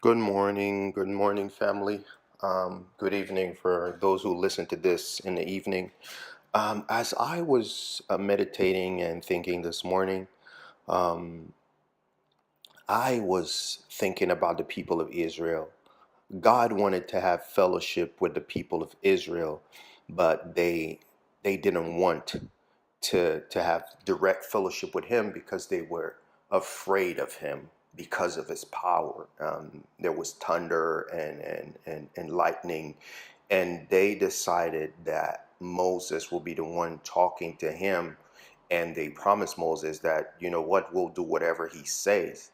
Good morning, family. Good evening for those who listen to this in the evening. As I was meditating and thinking this morning, um, I was thinking about the people of Israel. God wanted to have fellowship with the people of Israel, but they didn't want to have direct fellowship with him because they were afraid of him because of his power. There was thunder and lightning, and they decided that Moses will be the one talking to him, and they promised Moses that, you know what, we'll do whatever he says.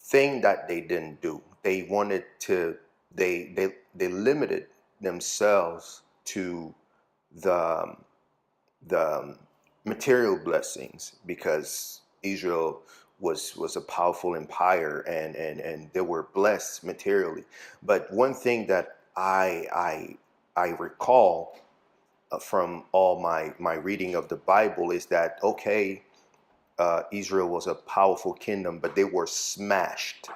Thing that they didn't do. They wanted to they limited themselves to the the material blessings because Israel was a powerful empire and they were blessed materially. But one thing that I recall from all my reading of the Bible is that okay, Israel was a powerful kingdom, but they were smashed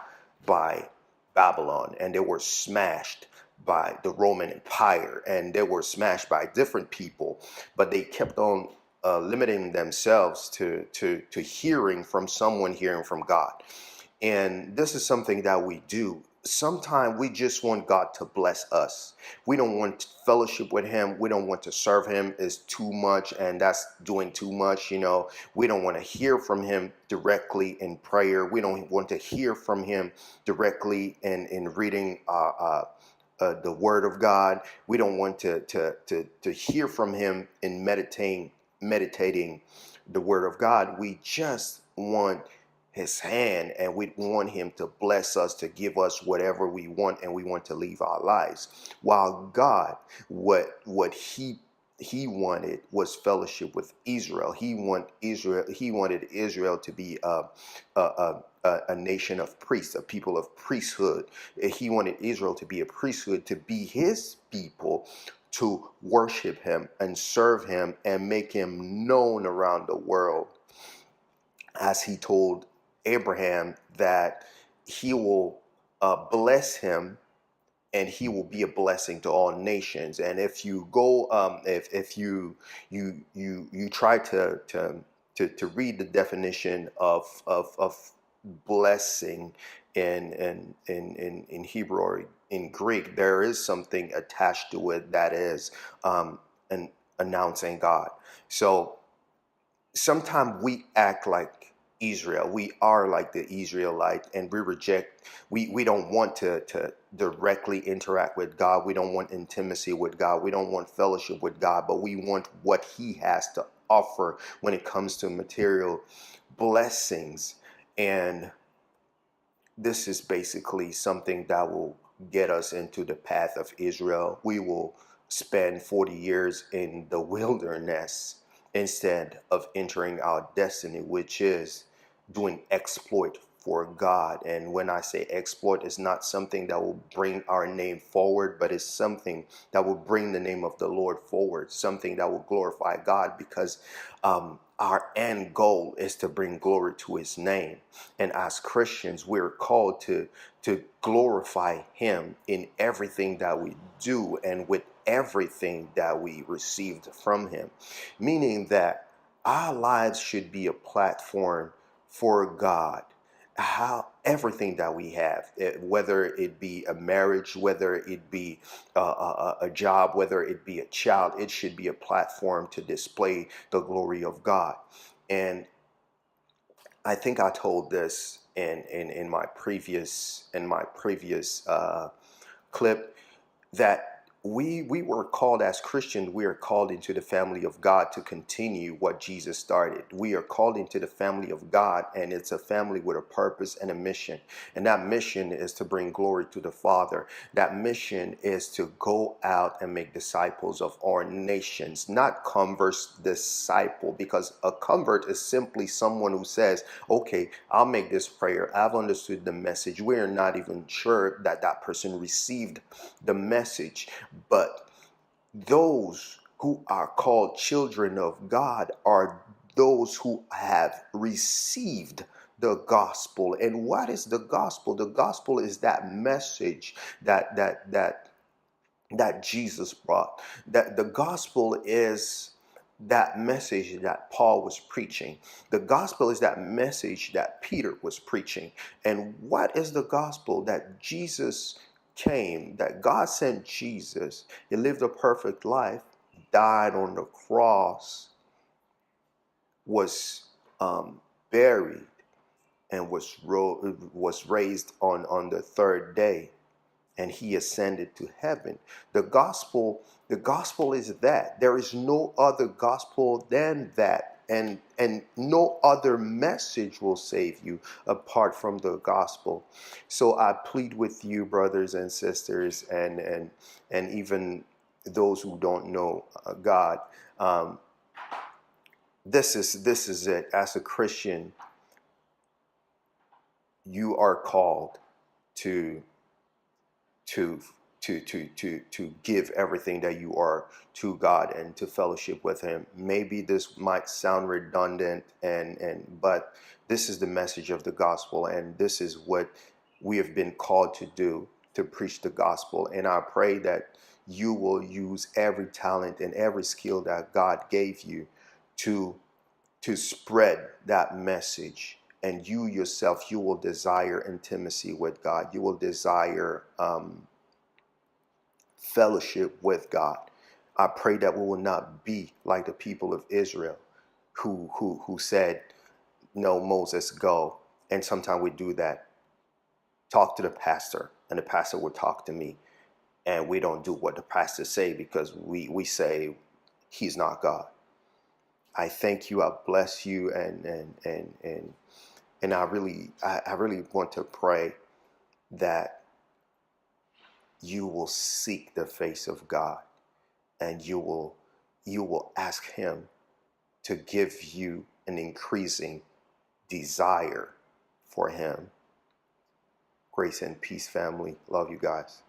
by Babylon and they were smashed by the Roman Empire and they were smashed by different people, but they kept on limiting themselves to hearing from someone hearing from God. And this is something that we do. Sometimes we just want God to bless us. We don't want fellowship with him. We don't want to serve him is too much, and that's doing too much. We don't want to hear from him directly in prayer. We don't want to hear from him directly in reading the word of God. We don't want to hear from him in meditating the word of God. We just want his hand, and we want him to bless us, to give us whatever we want, and we want to live our lives. While God, what he wanted was fellowship with Israel. He wanted Israel to be a nation of priests, a people of priesthood. He wanted Israel to be a priesthood, to be his people, to worship him and serve him and make him known around the world, as he told Abraham that he will bless him and he will be a blessing to all nations. And if you go, if you try to read the definition of blessing in Hebrew or in Greek, there is something attached to it that is an announcing God. So sometimes we act like Israel. We are like the Israelite, and we don't want to directly interact with God. We don't want intimacy with God. We don't want fellowship with God, but we want what he has to offer when it comes to material blessings. And this is basically something that will get us into the path of Israel. We will spend 40 years in the wilderness instead of entering our destiny, which is doing exploit for God. And when I say exploit, it's not something that will bring our name forward, but it's something that will bring the name of the Lord forward, something that will glorify God, because our end goal is to bring glory to his name. And as Christians, we're called to glorify him in everything that we do and with everything that we received from him, meaning that our lives should be a platform for God. How everything that we have, whether it be a marriage, whether it be a job, whether it be a child, it should be a platform to display the glory of God. And I think I told this in my previous clip that we were called as Christians. We are called into the family of God to continue what Jesus started. We are called into the family of God, and it's a family with a purpose and a mission. And that mission is to bring glory to the Father. That mission is to go out and make disciples of all nations, not converts disciple, because a convert is simply someone who says, okay, I'll make this prayer. I've understood the message. We're not even sure that that person received the message. But those who are called children of God are those who have received the gospel. And what is the gospel? The gospel is that message that Jesus brought. That the gospel is that message that Paul was preaching. The gospel is that message that Peter was preaching. And what is the gospel? That Jesus came, that God sent Jesus. He lived a perfect life, died on the cross, was buried, and was raised on the third day, and he ascended to heaven. The gospel is that. There is no other gospel than that. And no other message will save you apart from the gospel. So I plead with you, brothers and sisters, and even those who don't know God. Um, this is it. As a Christian, you are called to to to give everything that you are to God and to fellowship with him. Maybe this might sound redundant, and but this is the message of the gospel, and this is what we have been called to do, to preach the gospel. And I pray that you will use every talent and every skill that God gave you to spread that message. And you yourself, you will desire intimacy with God. You will desire fellowship with God. I pray that we will not be like the people of Israel who said, "No, Moses, go." And sometimes we do that. Talk to the pastor, and the pastor will talk to me, and we don't do what the pastor say because we say he's not God. I thank you. I bless you, and I really want to pray that you will seek the face of God, and you will ask him to give you an increasing desire for him. Grace and peace, family. Love you guys.